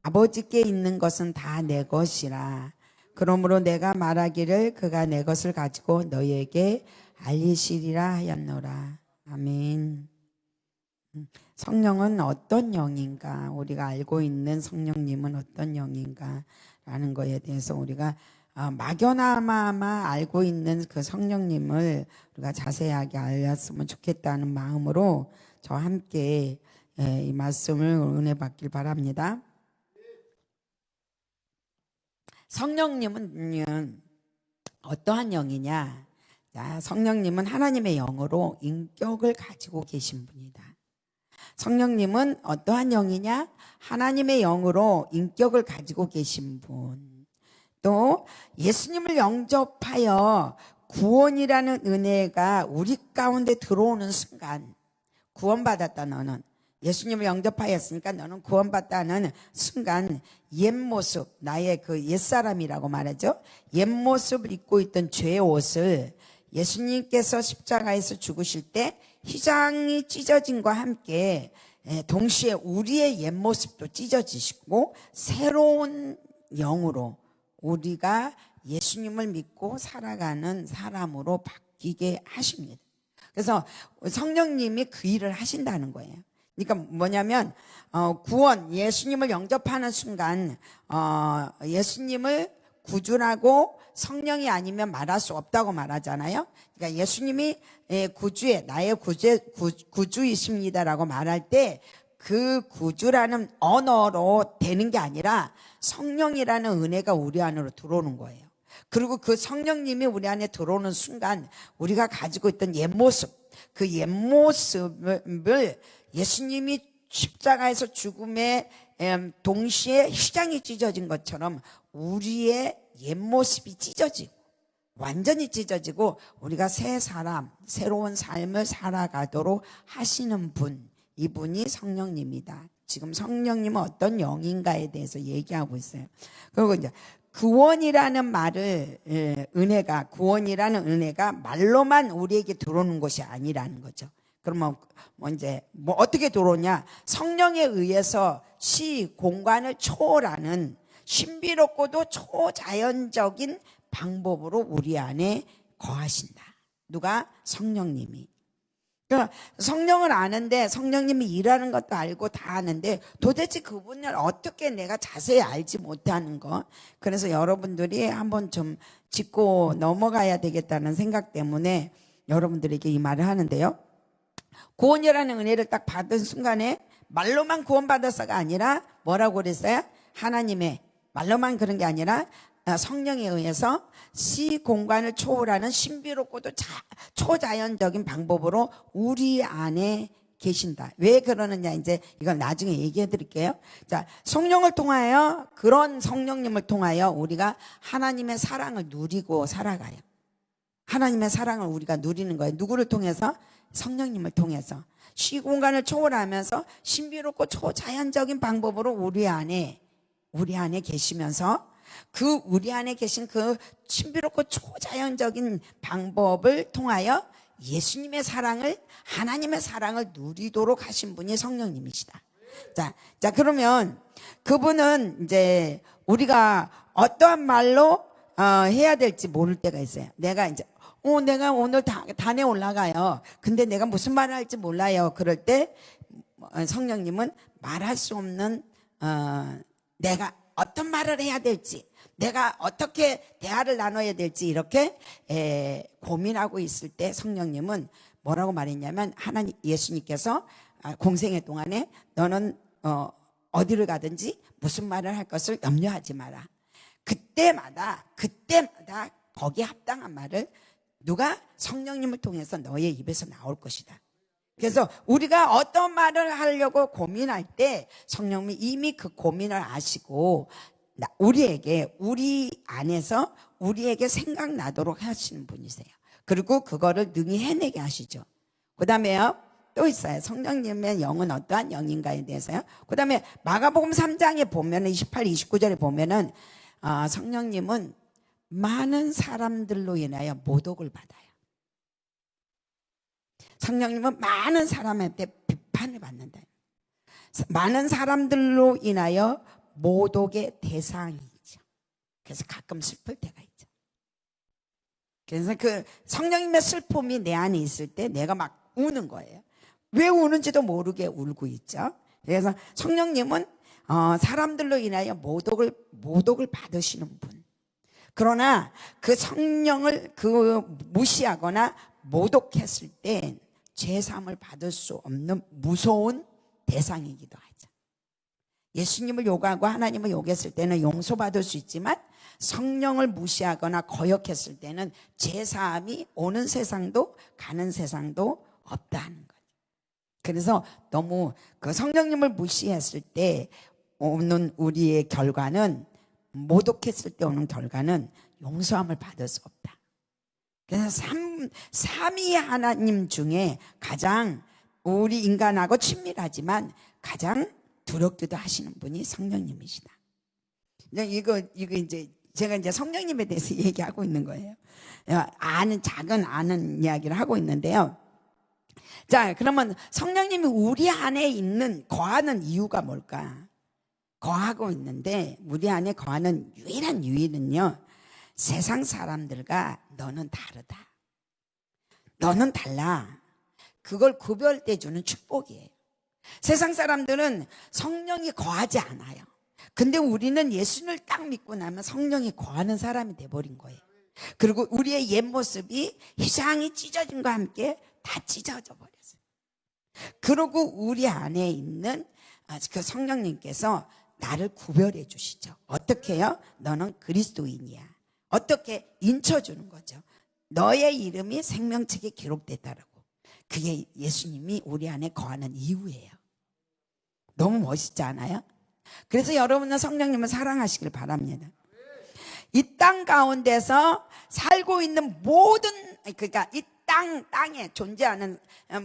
아버지께 있는 것은 다 내 것이라. 그러므로 내가 말하기를 그가 내 것을 가지고 너희에게 알리시리라 하였노라. 아멘. 성령은 어떤 영인가? 우리가 알고 있는 성령님은 어떤 영인가? 라는 거에 대해서 우리가 막연하마 알고 있는 그 성령님을 우리가 자세하게 알렸으면 좋겠다는 마음으로 저와 함께 이 말씀을 은혜 받길 바랍니다. 성령님은 어떠한 영이냐? 자, 성령님은 하나님의 영으로 인격을 가지고 계신 분이다. 성령님은 어떠한 영이냐? 하나님의 영으로 인격을 가지고 계신 분. 또 예수님을 영접하여 구원이라는 은혜가 우리 가운데 들어오는 순간, 구원받았다 너는. 예수님을 영접하였으니까 너는 구원받다는 순간 옛모습, 나의 그 옛사람이라고 말하죠. 옛모습을 입고 있던 죄의 옷을 예수님께서 십자가에서 죽으실 때 휘장이 찢어짐과 함께 동시에 우리의 옛모습도 찢어지시고 새로운 영으로 우리가 예수님을 믿고 살아가는 사람으로 바뀌게 하십니다. 그래서 성령님이 그 일을 하신다는 거예요. 그러니까 뭐냐면 구원, 예수님을 영접하는 순간 예수님을 구주라고 성령이 아니면 말할 수 없다고 말하잖아요. 그러니까 예수님이 구주의 나의 구주이십니다라고 말할 때 그 구주라는 언어로 되는 게 아니라 성령이라는 은혜가 우리 안으로 들어오는 거예요. 그리고 그 성령님이 우리 안에 들어오는 순간 우리가 가지고 있던 옛모습, 그 옛모습을 예수님이 십자가에서 죽음에 동시에 휘장이 찢어진 것처럼 우리의 옛모습이 찢어지고 완전히 찢어지고 우리가 새 사람, 새로운 삶을 살아가도록 하시는 분, 이분이 성령님이다. 지금 성령님은 어떤 영인가에 대해서 얘기하고 있어요. 그리고 이제 구원이라는 말을 은혜가 구원이라는 은혜가 말로만 우리에게 들어오는 것이 아니라는 거죠. 그러면 뭐 어떻게 들어오냐? 성령에 의해서 시 공간을 초월하는 신비롭고도 초자연적인 방법으로 우리 안에 거하신다. 누가? 성령님이. 그러니까 성령을 아는데 성령님이 일하는 것도 알고 다 아는데 도대체 그분을 어떻게 내가 자세히 알지 못하는 거. 그래서 여러분들이 한번 좀 짚고 넘어가야 되겠다는 생각 때문에 여러분들에게 이 말을 하는데요. 구원이라는 은혜를 딱 받은 순간에 말로만 구원받아서가 아니라 뭐라고 그랬어요? 하나님의 말로만 그런 게 아니라 성령에 의해서 시 공간을 초월하는 신비롭고도 초자연적인 방법으로 우리 안에 계신다. 왜 그러느냐 이제 이건 나중에 얘기해 드릴게요. 자, 성령을 통하여 그런 성령님을 통하여 우리가 하나님의 사랑을 누리고 살아가요. 하나님의 사랑을 우리가 누리는 거예요. 누구를 통해서? 성령님을 통해서. 시 공간을 초월하면서 신비롭고 초자연적인 방법으로 우리 안에 계시면서 그 우리 안에 계신 그 신비롭고 초자연적인 방법을 통하여 예수님의 사랑을, 하나님의 사랑을 누리도록 하신 분이 성령님이시다. 자, 그러면 그분은 이제 우리가 어떠한 말로 해야 될지 모를 때가 있어요. 내가 오늘 단에 올라가요. 근데 내가 무슨 말을 할지 몰라요. 그럴 때 성령님은 말할 수 없는 내가 어떤 말을 해야 될지, 내가 어떻게 대화를 나눠야 될지 이렇게 고민하고 있을 때 성령님은 뭐라고 말했냐면 예수님께서 공생애 동안에 너는 어디를 가든지 무슨 말을 할 것을 염려하지 마라. 그때마다 거기에 합당한 말을 누가? 성령님을 통해서 너의 입에서 나올 것이다. 그래서 우리가 어떤 말을 하려고 고민할 때 성령님이 이미 그 고민을 아시고 우리 안에서 우리에게 생각나도록 하시는 분이세요. 그리고 그거를 능히 해내게 하시죠. 그 다음에요 또 있어요. 성령님의 영은 어떠한 영인가에 대해서요. 그 다음에 마가복음 3장에 보면은 28, 29절에 보면은 성령님은 많은 사람들로 인하여 모독을 받아요. 성령님은 많은 사람한테 비판을 받는다. 많은 사람들로 인하여 모독의 대상이죠. 그래서 가끔 슬플 때가 있죠. 그래서 그 성령님의 슬픔이 내 안에 있을 때 내가 막 우는 거예요. 왜 우는지도 모르게 울고 있죠. 그래서 성령님은 사람들로 인하여 모독을 받으시는 분. 그러나 그 성령을 무시하거나 모독했을 때 죄사함을 받을 수 없는 무서운 대상이기도 하죠. 예수님을 욕하고 하나님을 욕했을 때는 용서받을 수 있지만 성령을 무시하거나 거역했을 때는 죄사함이 오는 세상도 가는 세상도 없다는 거죠. 그래서 너무 그 성령님을 무시했을 때 오는 우리의 결과는, 모독했을 때 오는 결과는 용서함을 받을 수 없다. 그래서 삼위 하나님 중에 가장 우리 인간하고 친밀하지만 가장 두렵기도 하시는 분이 성령님이시다. 이거 이제 제가 이제 성령님에 대해서 얘기하고 있는 거예요. 작은 아는 이야기를 하고 있는데요. 자, 그러면 성령님이 우리 안에 거하는 이유가 뭘까? 거하고 있는데 우리 안에 거하는 유일한 이유는요, 세상 사람들과 너는 다르다. 너는 달라. 그걸 구별돼 주는 축복이에요. 세상 사람들은 성령이 거하지 않아요. 근데 우리는 예수를 딱 믿고 나면 성령이 거하는 사람이 돼버린 거예요. 그리고 우리의 옛 모습이 휘장이 찢어짐과 함께 다 찢어져 버렸어요. 그리고 우리 안에 있는 그 성령님께서 나를 구별해 주시죠. 어떻게 해요? 너는 그리스도인이야. 어떻게 인쳐주는 거죠. 너의 이름이 생명책에 기록됐다라고. 그게 예수님이 우리 안에 거하는 이유예요. 너무 멋있지 않아요? 그래서 여러분은 성령님을 사랑하시길 바랍니다. 이 땅 가운데서 살고 있는 모든, 그러니까 이 땅에 존재하는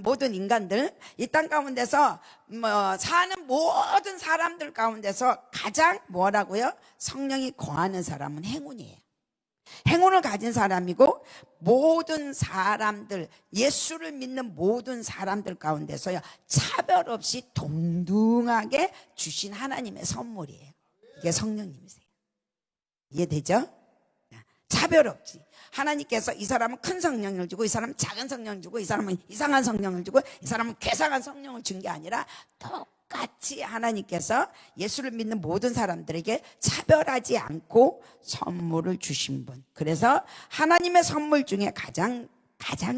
모든 인간들, 이 땅 가운데서 사는 모든 사람들 가운데서 가장 뭐라고요? 성령이 거하는 사람은 행운이에요. 행운을 가진 사람이고, 모든 사람들, 예수를 믿는 모든 사람들 가운데서요, 차별 없이 동등하게 주신 하나님의 선물이에요. 이게 성령님이세요. 이해되죠? 차별 없이 하나님께서 이 사람은 큰 성령을 주고, 이 사람은 작은 성령을 주고, 이 사람은 이상한 성령을 주고, 이 사람은 괴상한 성령을 준 게 아니라 똑같이 하나님께서 예수를 믿는 모든 사람들에게 차별하지 않고 선물을 주신 분. 그래서 하나님의 선물 중에 가장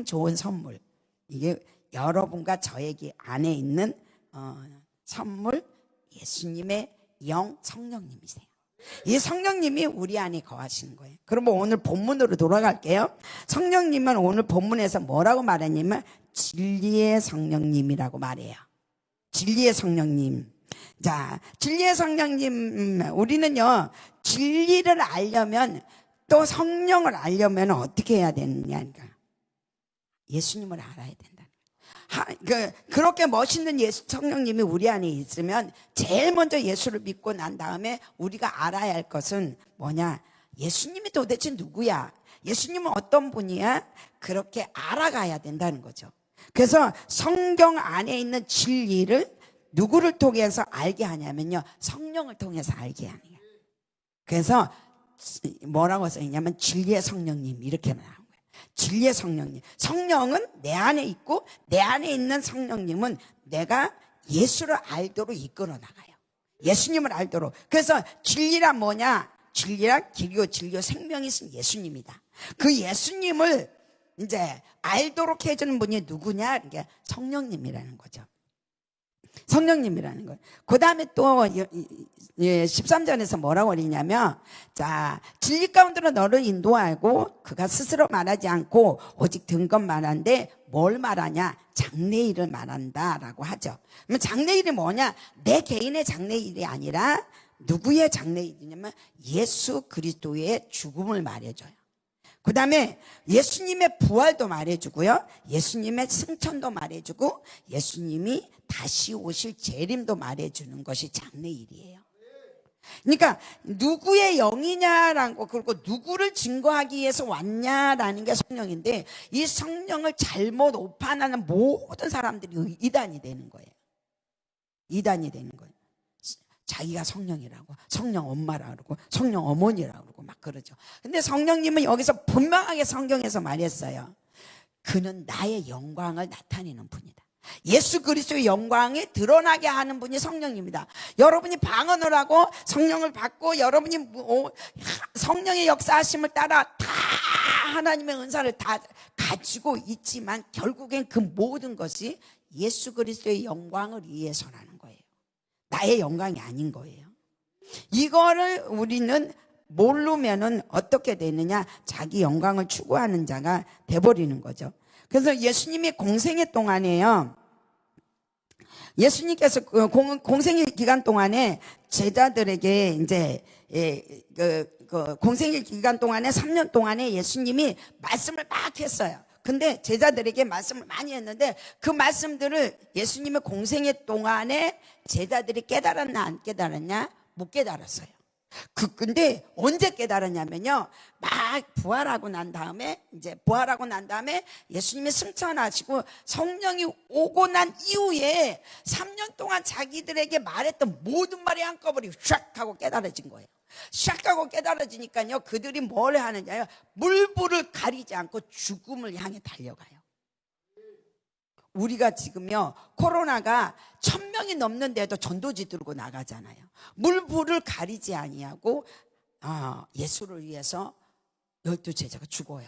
좋은 선물, 이게 여러분과 저에게 안에 있는 선물, 예수님의 영 성령님이세요. 이 성령님이 우리 안에 거하시는 거예요. 그러면 오늘 본문으로 돌아갈게요. 성령님은 오늘 본문에서 뭐라고 말했냐면 진리의 성령님이라고 말해요. 진리의 성령님. 자, 진리의 성령님, 우리는요, 진리를 알려면, 또 성령을 알려면 어떻게 해야 되느냐니까. 예수님을 알아야 된다. 그렇게 멋있는 성령님이 우리 안에 있으면 제일 먼저 예수를 믿고 난 다음에 우리가 알아야 할 것은 뭐냐? 예수님이 도대체 누구야? 예수님은 어떤 분이야? 그렇게 알아가야 된다는 거죠. 그래서 성경 안에 있는 진리를 누구를 통해서 알게 하냐면요, 성령을 통해서 알게 하는 거예요. 그래서 뭐라고 써있냐면 진리의 성령님, 이렇게 나온 거예요. 진리의 성령님. 성령은 내 안에 있고, 내 안에 있는 성령님은 내가 예수를 알도록 이끌어 나가요. 예수님을 알도록. 그래서 진리란 뭐냐? 진리란 길이요 진리요 생명이신 예수님이다. 그 예수님을 이제 알도록 해주는 분이 누구냐? 이게 성령님이라는 거죠. 성령님이라는 거예요. 그 다음에 또 13절에서 뭐라고 그러냐면, 자, 진리 가운데로 너를 인도하고 그가 스스로 말하지 않고 오직 든 것 말하는데 뭘 말하냐? 장래일을 말한다 라고 하죠. 그러면 장래일이 뭐냐? 내 개인의 장래일이 아니라 누구의 장래일이냐면 예수 그리스도의 죽음을 말해줘요. 그 다음에 예수님의 부활도 말해주고요, 예수님의 승천도 말해주고, 예수님이 다시 오실 재림도 말해주는 것이 장래일이에요. 그러니까 누구의 영이냐라는 거, 그리고 누구를 증거하기 위해서 왔냐라는 게 성령인데, 이 성령을 잘못 오판하는 모든 사람들이 이단이 되는 거예요. 이단이 되는 거예요. 자기가 성령이라고, 성령 엄마라고 그러고 성령 어머니라고 그러고 막 그러죠. 근데 성령님은 여기서 분명하게 성경에서 말했어요. 그는 나의 영광을 나타내는 분이다. 예수 그리스도의 영광이 드러나게 하는 분이 성령입니다. 여러분이 방언을 하고 성령을 받고 여러분이 성령의 역사하심을 따라 다 하나님의 은사를 다 가지고 있지만 결국엔 그 모든 것이 예수 그리스도의 영광을 위해서라는 거예요. 나의 영광이 아닌 거예요. 이거를 우리는 모르면은 어떻게 되느냐? 자기 영광을 추구하는 자가 돼버리는 거죠. 그래서 예수님이 공생애 동안에요, 예수님께서 공생일 기간 동안에 제자들에게 이제 공생일 기간 동안에 3년 동안에 예수님이 말씀을 막 했어요. 근데 제자들에게 말씀을 많이 했는데 그 말씀들을 예수님의 공생애 동안에 제자들이 깨달았나 안 깨달았냐? 못 깨달았어요. 근데 언제 깨달았냐면요, 막 부활하고 난 다음에 예수님이 승천하시고 성령이 오고 난 이후에 3년 동안 자기들에게 말했던 모든 말이 한꺼번에 샥 하고 깨달아진 거예요. 샥 하고 깨달아지니까요, 그들이 뭘 하느냐요, 물불을 가리지 않고 죽음을 향해 달려가요. 우리가 지금요, 코로나가 1000명이 넘는데도 전도지 들고 나가잖아요. 물불을 가리지 아니하고 예수를 위해서 12제자가 죽어요.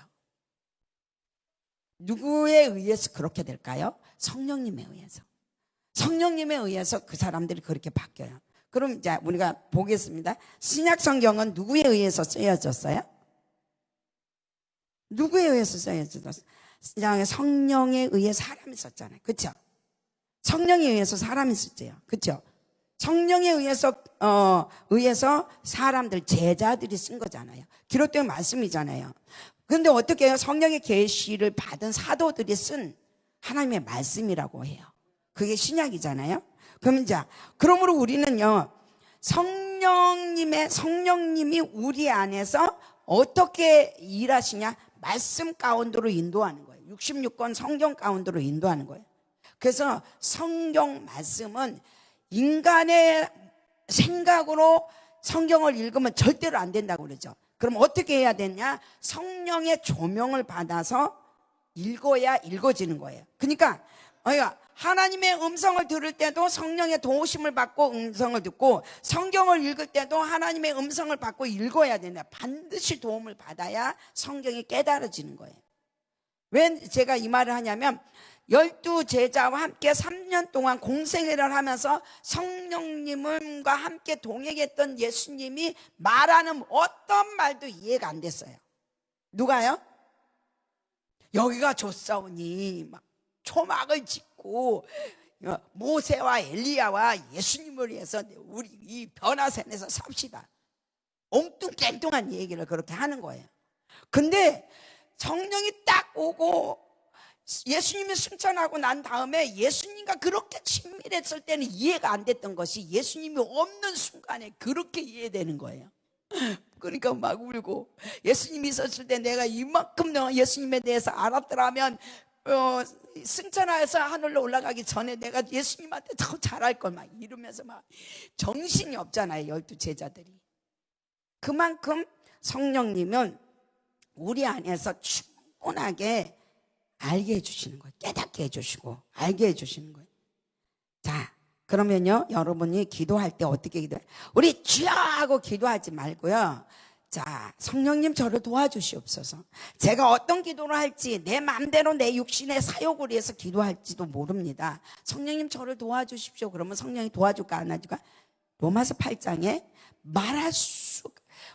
누구에 의해서 그렇게 될까요? 성령님에 의해서. 성령님에 의해서 그 사람들이 그렇게 바뀌어요. 그럼 이제 우리가 보겠습니다. 신약 성경은 누구에 의해서 쓰여졌어요? 누구에 의해서 쓰여졌어요? 성령에 의해 사람이 썼잖아요. 그렇죠? 성령에 의해서 사람이 썼죠. 그렇죠? 성령에 의해서 사람들, 제자들이 쓴 거잖아요. 기록된 말씀이잖아요. 그런데 어떻게 해요? 성령의 계시를 받은 사도들이 쓴 하나님의 말씀이라고 해요. 그게 신약이잖아요. 그러므로 우리는요, 성령님이 우리 안에서 어떻게 일하시냐? 말씀 가운데로 인도하는 거예요. 66권 성경 가운데로 인도하는 거예요. 그래서 성경 말씀은 인간의 생각으로 성경을 읽으면 절대로 안 된다고 그러죠. 그럼 어떻게 해야 되냐? 성령의 조명을 받아서 읽어야 읽어지는 거예요. 그러니까 하나님의 음성을 들을 때도 성령의 도우심을 받고 음성을 듣고, 성경을 읽을 때도 하나님의 음성을 받고 읽어야 된다. 반드시 도움을 받아야 성경이 깨달아지는 거예요. 왜 제가 이 말을 하냐면, 12제자와 함께 3년 동안 공생애를 하면서 성령님과 함께 동행했던 예수님이 말하는 어떤 말도 이해가 안 됐어요. 누가요? 여기가 좋사오니 막 초막을 짓고 모세와 엘리야와 예수님을 위해서 우리 이 변화산에서 삽시다. 엉뚱깽뚱한 얘기를 그렇게 하는 거예요. 근데 성령이 딱 오고 예수님이 승천하고 난 다음에 예수님과 그렇게 친밀했을 때는 이해가 안 됐던 것이 예수님이 없는 순간에 그렇게 이해되는 거예요. 그러니까 막 울고, 예수님이 있었을 때 내가 이만큼 예수님에 대해서 알았더라면 승천하여서 하늘로 올라가기 전에 내가 예수님한테 더 잘할 걸, 막 이러면서 막 정신이 없잖아요, 12제자들이. 그만큼 성령님은 우리 안에서 충분하게 알게 해주시는 거예요. 깨닫게 해주시고 알게 해주시는 거예요. 자, 그러면요, 여러분이 기도할 때 어떻게 기도해요? 우리 주여 하고 기도하지 말고요, 자, 성령님 저를 도와주시옵소서. 제가 어떤 기도를 할지 내 마음대로 내 육신의 사욕을 위해서 기도할지도 모릅니다. 성령님 저를 도와주십시오. 그러면 성령이 도와줄까 안 해줄까? 로마서 8장에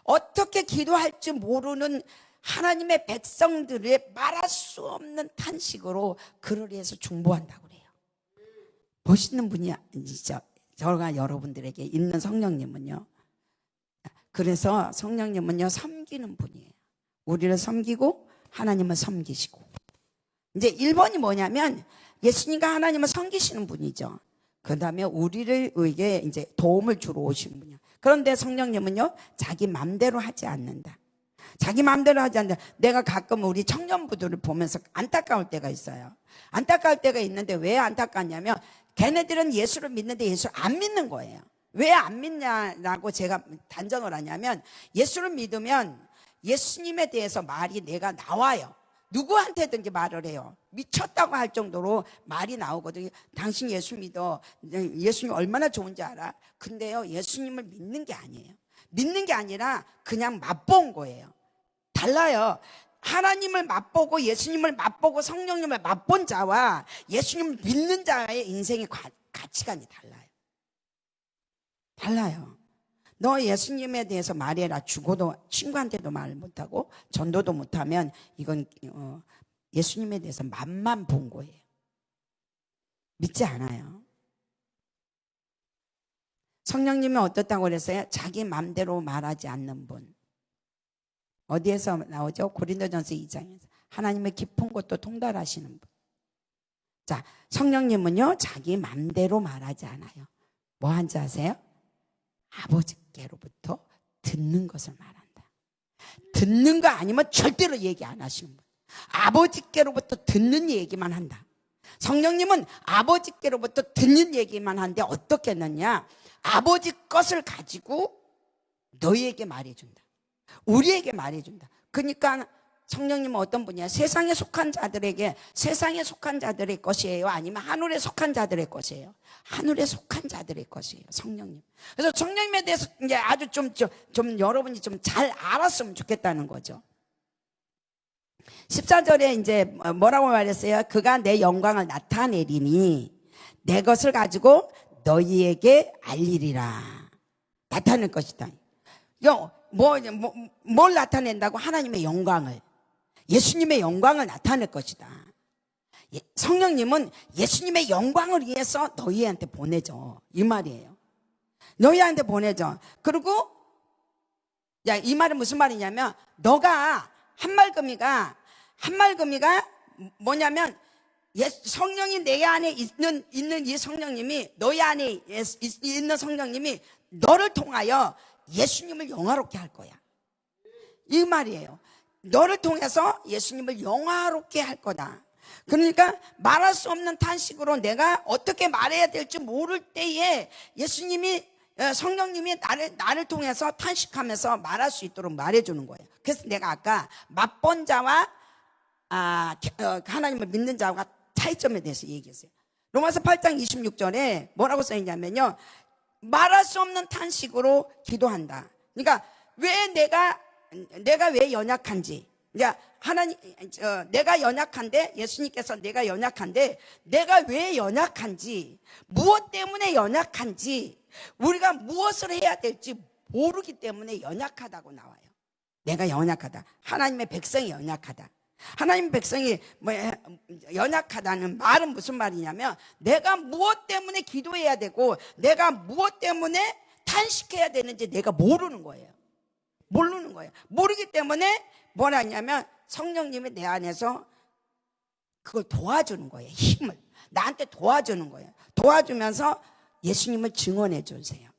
어떻게 기도할지 모르는 하나님의 백성들의 말할 수 없는 탄식으로 그를 위해서 중보한다고 그래요. 멋있는 분이 아니죠. 저가 여러분들에게 있는 성령님은요. 그래서 성령님은요, 섬기는 분이에요. 우리를 섬기고 하나님을 섬기시고. 이제 1번이 뭐냐면 예수님과 하나님을 섬기시는 분이죠. 그 다음에 우리에게 이제 도움을 주러 오시는 분이에요. 그런데 성령님은요, 자기 맘대로 하지 않는다. 자기 마음대로 하지 않는다. 내가 가끔 우리 청년부들을 보면서 안타까울 때가 있어요. 안타까울 때가 있는데 왜 안타깝냐면 걔네들은 예수를 믿는데 예수를 안 믿는 거예요. 왜 안 믿냐라고 제가 단정을 하냐면, 예수를 믿으면 예수님에 대해서 말이 내가 나와요. 누구한테든지 말을 해요. 미쳤다고 할 정도로 말이 나오거든요. 당신 예수 믿어. 예수님 얼마나 좋은지 알아? 근데요, 예수님을 믿는 게 아니에요. 믿는 게 아니라 그냥 맛본 거예요. 달라요. 하나님을 맛보고 예수님을 맛보고 성령님을 맛본 자와 예수님을 믿는 자의 인생의 가치관이 달라요. 너 예수님에 대해서 말해라. 죽어도 친구한테도 말 못하고 전도도 못하면 이건 예수님에 대해서 맛만 본 거예요. 믿지 않아요. 성령님은 어떻다고 그랬어요? 자기 맘대로 말하지 않는 분. 어디에서 나오죠? 고린도전서 2장에서 하나님의 깊은 것도 통달하시는 분. 자, 성령님은요 자기 맘대로 말하지 않아요. 뭐 한지 아세요? 아버지께로부터 듣는 것을 말한다. 듣는 거 아니면 절대로 얘기 안 하시는 분. 아버지께로부터 듣는 얘기만 한다. 성령님은 아버지께로부터 듣는 얘기만 하는데 어떻게 했느냐? 아버지 것을 가지고 너희에게 말해준다. 우리에게 말해준다. 그러니까 성령님은 어떤 분이야? 세상에 속한 자들에게, 세상에 속한 자들의 것이에요? 아니면 하늘에 속한 자들의 것이에요? 하늘에 속한 자들의 것이에요, 성령님. 그래서 성령님에 대해서 이제 아주 좀 여러분이 좀 잘 알았으면 좋겠다는 거죠. 14절에 이제 뭐라고 말했어요? 그가 내 영광을 나타내리니 내 것을 가지고 너희에게 알리리라. 나타낼 것이다. 뭘 나타낸다고? 하나님의 영광을, 예수님의 영광을 나타낼 것이다. 성령님은 예수님의 영광을 위해서 너희한테 보내죠. 이 말이에요. 너희한테 보내죠. 그리고 이 말은 무슨 말이냐면, 너가 한말금이가 뭐냐면, 성령이 내 안에 있는 이 성령님이, 너희 안에 있는 성령님이 너를 통하여 예수님을 영화롭게 할 거야. 이 말이에요. 너를 통해서 예수님을 영화롭게 할 거다. 그러니까 말할 수 없는 탄식으로 내가 어떻게 말해야 될지 모를 때에 예수님이, 성령님이 나를 통해서 탄식하면서 말할 수 있도록 말해주는 거예요. 그래서 내가 아까 맛본 자와 하나님을 믿는 자와 차이점에 대해서 얘기했어요. 로마서 8장 26절에 뭐라고 써있냐면요, 말할 수 없는 탄식으로 기도한다. 그러니까 왜 내가 왜 연약한지, 그러니까 내가 연약한데, 예수님께서 내가 연약한데 내가 왜 연약한지, 무엇 때문에 연약한지, 우리가 무엇을 해야 될지 모르기 때문에 연약하다고 나와요. 내가 연약하다. 하나님의 백성이 연약하다. 하나님 백성이 연약하다는 말은 무슨 말이냐면, 내가 무엇 때문에 기도해야 되고 내가 무엇 때문에 탄식해야 되는지 내가 모르는 거예요. 모르기 때문에 뭘 하냐면, 성령님이 내 안에서 그걸 도와주는 거예요. 힘을 나한테 도와주는 거예요. 도와주면서 예수님을 증언해 주세요.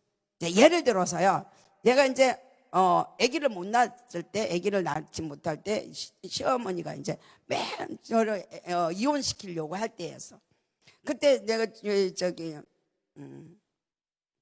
예를 들어서요, 내가 이제 아기를 못 낳았을 때, 아기를 낳지 못할 때 시어머니가 이제 맨 저를 이혼시키려고 할 때였어. 그때 내가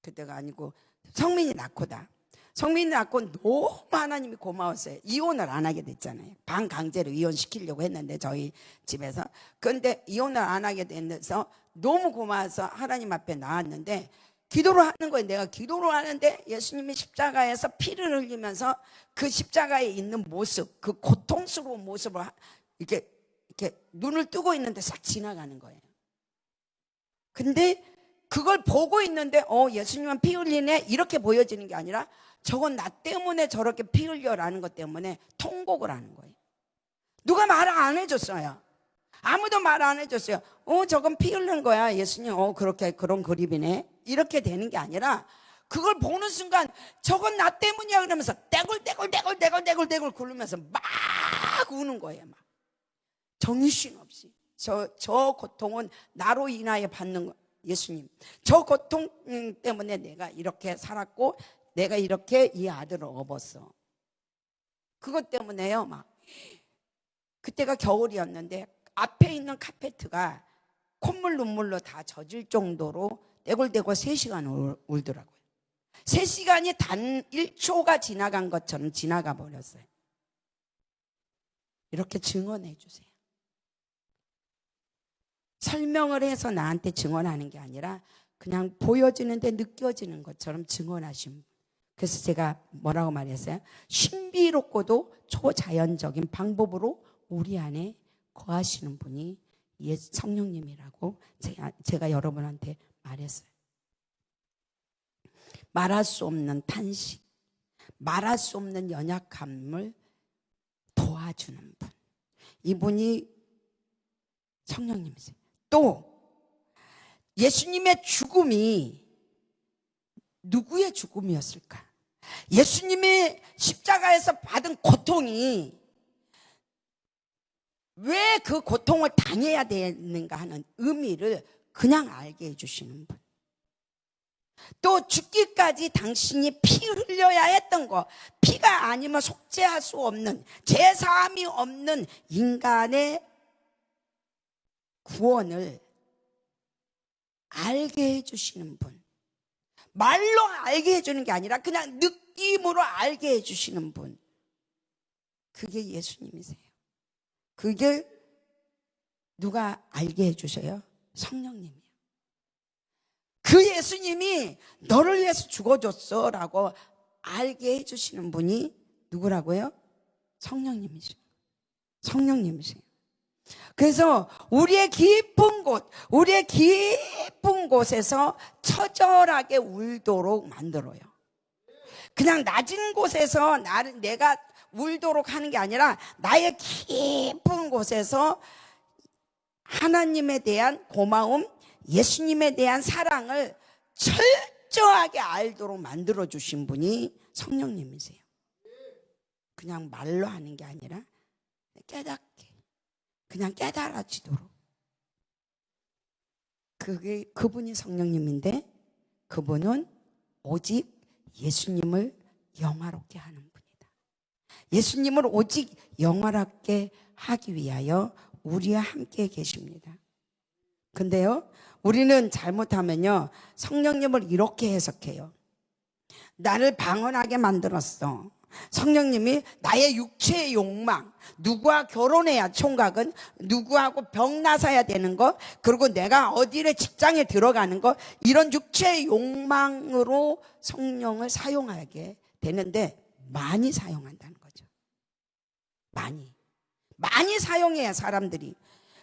그때가 아니고 성민이 낳고다. 성민이 낳고 너무 하나님이 고마웠어요. 이혼을 안 하게 됐잖아요. 반강제로 이혼시키려고 했는데 저희 집에서. 그런데 이혼을 안 하게 돼서 너무 고마워서 하나님 앞에 나왔는데, 기도를 하는 거예요. 내가 기도를 하는데 예수님이 십자가에서 피를 흘리면서 그 십자가에 있는 모습, 그 고통스러운 모습을 이렇게 눈을 뜨고 있는데 싹 지나가는 거예요. 근데 그걸 보고 있는데 예수님은 피 흘리네 이렇게 보여지는 게 아니라, 저건 나 때문에 저렇게 피 흘려라는 것 때문에 통곡을 하는 거예요. 누가 말을 안 해줬어요. 아무도 말 안 해줬어요. 저건 피 흘린 거야 예수님. 그렇게 그런 그림이네 이렇게 되는 게 아니라, 그걸 보는 순간 저건 나 때문이야 그러면서 떼굴떼굴 굴르면서 막 우는 거예요. 막 정신없이. 저 고통은 나로 인하여 받는 거. 예수님, 저 고통 때문에 내가 이렇게 살았고 내가 이렇게 이 아들을 업었어. 그것 때문에요. 막 그때가 겨울이었는데 앞에 있는 카페트가 콧물 눈물로 다 젖을 정도로 떼굴떼굴 3시간 울더라고요. 3시간이 단 1초가 지나간 것처럼 지나가 버렸어요. 이렇게 증언해 주세요. 설명을 해서 나한테 증언하는 게 아니라 그냥 보여지는데 느껴지는 것처럼 증언하신 분. 그래서 제가 뭐라고 말했어요? 신비롭고도 초자연적인 방법으로 우리 안에 거하시는 분이 성령님이라고 제가 여러분한테 말했어요. 말할 수 없는 탄식, 말할 수 없는 연약함을 도와주는 분. 이분이 성령님이세요. 또 예수님의 죽음이 누구의 죽음이었을까? 예수님이 십자가에서 받은 고통이 왜 그 고통을 당해야 되는가 하는 의미를 그냥 알게 해주시는 분. 또 죽기까지 당신이 피 흘려야 했던 거, 피가 아니면 속죄할 수 없는, 제사함이 없는 인간의 구원을 알게 해주시는 분. 말로 알게 해주는 게 아니라 그냥 느낌으로 알게 해주시는 분. 그게 예수님이세요. 그게 누가 알게 해주셔요? 성령님이요. 그 예수님이 너를 위해서 죽어줬어 라고 알게 해주시는 분이 누구라고요? 성령님이세요. 성령님이세요. 그래서 우리의 깊은 곳에서 처절하게 울도록 만들어요. 그냥 낮은 곳에서 내가 울도록 하는 게 아니라 나의 깊은 곳에서 하나님에 대한 고마움, 예수님에 대한 사랑을 철저하게 알도록 만들어주신 분이 성령님이세요. 그냥 말로 하는 게 아니라 깨닫게, 그냥 깨달아지도록. 그분이 성령님인데 그분은 오직 예수님을 영화롭게 하는 분이다. 예수님을 오직 영화롭게 하기 위하여 우리와 함께 계십니다. 근데요, 우리는 잘못하면요, 성령님을 이렇게 해석해요. 나를 방언하게 만들었어. 성령님이 나의 육체의 욕망, 누구와 결혼해야 총각은, 누구하고 병나사야 되는 거, 그리고 내가 어디를 직장에 들어가는 거, 이런 육체의 욕망으로 성령을 사용하게 되는데 많이 사용한다는 거죠. 많이 사용해요, 사람들이.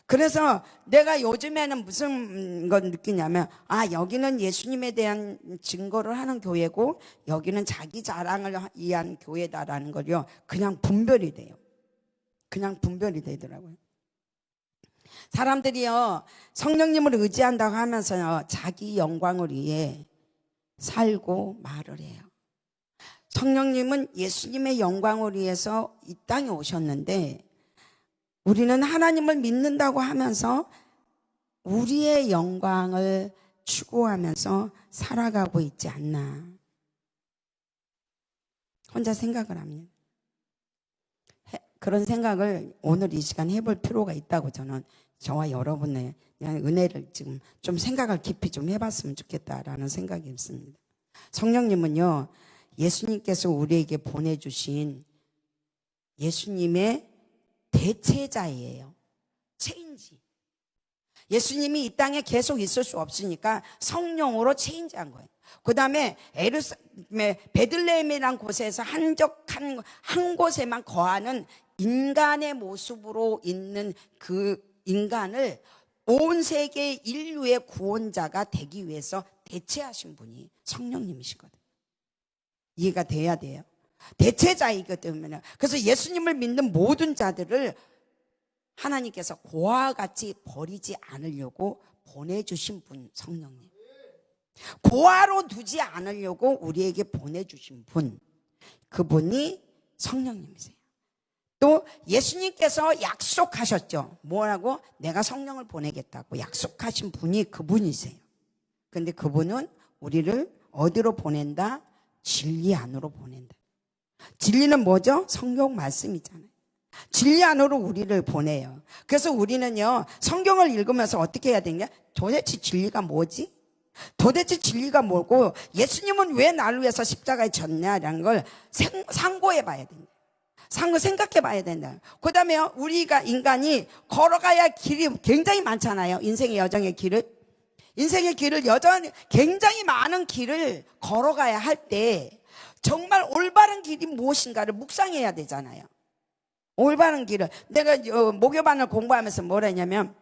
그래서 내가 요즘에는 무슨 걸 느끼냐면, 여기는 예수님에 대한 증거를 하는 교회고 여기는 자기 자랑을 위한 교회다라는 걸요, 그냥 분별이 돼요. 그냥 분별이 되더라고요. 사람들이요, 성령님을 의지한다고 하면서요, 자기 영광을 위해 살고 말을 해요. 성령님은 예수님의 영광을 위해서 이 땅에 오셨는데 우리는 하나님을 믿는다고 하면서 우리의 영광을 추구하면서 살아가고 있지 않나. 혼자 생각을 합니다. 그런 생각을 오늘 이 시간 해볼 필요가 있다고 저와 여러분의 은혜를 지금 좀 생각을 깊이 좀 해봤으면 좋겠다라는 생각이 있습니다. 성령님은요, 예수님께서 우리에게 보내주신 예수님의 대체자예요. 체인지. 예수님이 이 땅에 계속 있을 수 없으니까 성령으로 체인지한 거예요. 그 다음에 베들레헴이라는 곳에서 한적한 한 곳에만 거하는 인간의 모습으로 있는 그 인간을 온 세계 인류의 구원자가 되기 위해서 대체하신 분이 성령님이시거든요. 이해가 돼야 돼요. 대체자이기 때문에. 그래서 예수님을 믿는 모든 자들을 하나님께서 고아와 같이 버리지 않으려고 보내주신 분, 성령님. 고아로 두지 않으려고 우리에게 보내주신 분, 그분이 성령님이세요. 또 예수님께서 약속하셨죠. 뭐라고? 내가 성령을 보내겠다고 약속하신 분이 그분이세요. 근데 그분은 우리를 어디로 보낸다? 진리 안으로 보낸다. 진리는 뭐죠? 성경 말씀이잖아요. 진리 안으로 우리를 보내요. 그래서 우리는요, 성경을 읽으면서 어떻게 해야 되냐? 도대체 진리가 뭐지? 도대체 진리가 뭐고 예수님은 왜 나를 위해서 십자가에 졌냐라는 걸 상고해 봐야 된다. 생각해 봐야 된다. 그 다음에 우리가 인간이 걸어가야 할 길이 굉장히 많잖아요. 인생의 여정의 길을. 인생의 길을 여전히 굉장히 많은 길을 걸어가야 할 때 정말 올바른 길이 무엇인가를 묵상해야 되잖아요. 올바른 길을. 내가 목요반을 공부하면서 뭐라 했냐면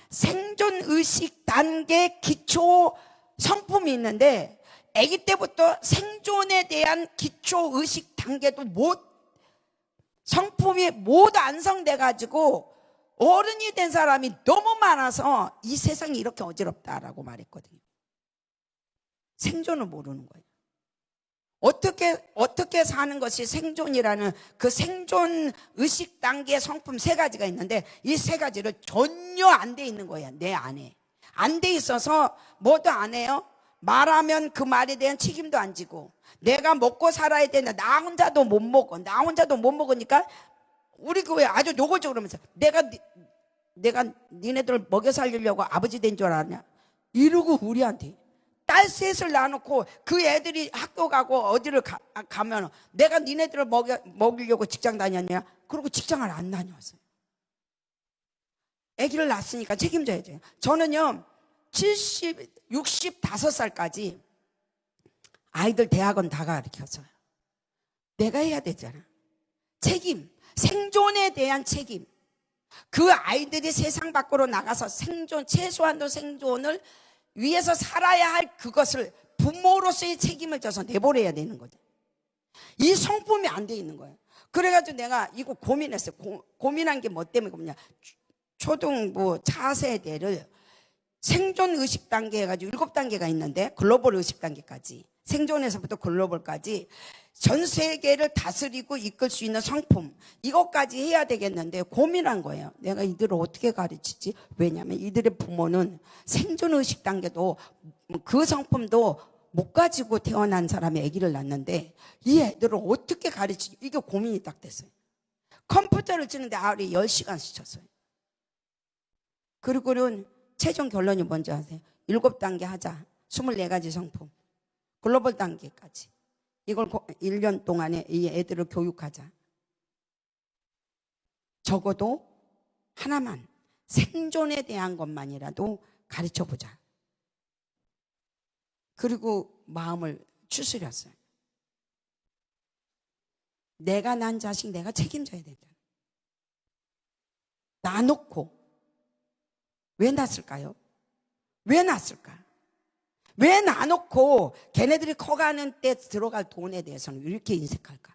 생존의식 단계 기초 성품이 있는데 아기 때부터 생존에 대한 기초의식 단계도 성품이 모두 안성돼 가지고 어른이 된 사람이 너무 많아서 이 세상이 이렇게 어지럽다라고 말했거든요. 생존을 모르는 거예요. 어떻게 사는 것이 생존이라는 그 생존 의식 단계의 성품 3가지가 있는데 이 3가지를 전혀 안 돼 있는 거예요. 내 안에. 안 돼 있어서 뭐도 안 해요. 말하면 그 말에 대한 책임도 안 지고 내가 먹고 살아야 되는데 나 혼자도 못 먹어. 나 혼자도 못 먹으니까 우리 교회 아주 노골적으로 그러면서 내가 니네들 먹여 살리려고 아버지 된 줄 알았냐? 이러고 우리한테 딸 셋을 낳아놓고 그 애들이 학교 가고 어디를 가면 내가 니네들을 먹이려고 직장 다녔냐? 그리고 직장을 안 다녔어요. 아기를 낳았으니까 책임져야 돼요. 저는요 65살까지 아이들 대학원 다 가르쳤어요. 내가 해야 되잖아. 책임, 생존에 대한 책임. 그 아이들이 세상 밖으로 나가서 최소한도 생존을 위해서 살아야 할 그것을 부모로서의 책임을 져서 내보내야 되는 거죠. 이 성품이 안 돼 있는 거예요. 그래가지고 내가 이거 고민했어요. 고민한 게 뭐 때문에 그러냐. 초등부 차세대를 생존 의식 단계 해가지고 7단계가 있는데 글로벌 의식 단계까지 생존에서부터 글로벌까지 전 세계를 다스리고 이끌 수 있는 성품 이것까지 해야 되겠는데 고민한 거예요. 내가 이들을 어떻게 가르치지? 왜냐하면 이들의 부모는 생존 의식 단계도 그 성품도 못 가지고 태어난 사람이 아기를 낳는데 이 애들을 어떻게 가르치지? 이게 고민이 딱 됐어요. 컴퓨터를 치는데 하루에 10시간씩 쳤어요. 그리고는 최종 결론이 뭔지 아세요? 7단계 하자. 24가지 성품. 글로벌 단계까지. 이걸 1년 동안에 이 애들을 교육하자. 적어도 하나만 생존에 대한 것만이라도 가르쳐보자. 그리고 마음을 추스렸어요. 내가 난 자식 내가 책임져야 된다. 놔놓고 왜 낳았을까요? 왜 낳았을까? 왜 놔놓고 걔네들이 커가는 때 들어갈 돈에 대해서는 이렇게 인색할까?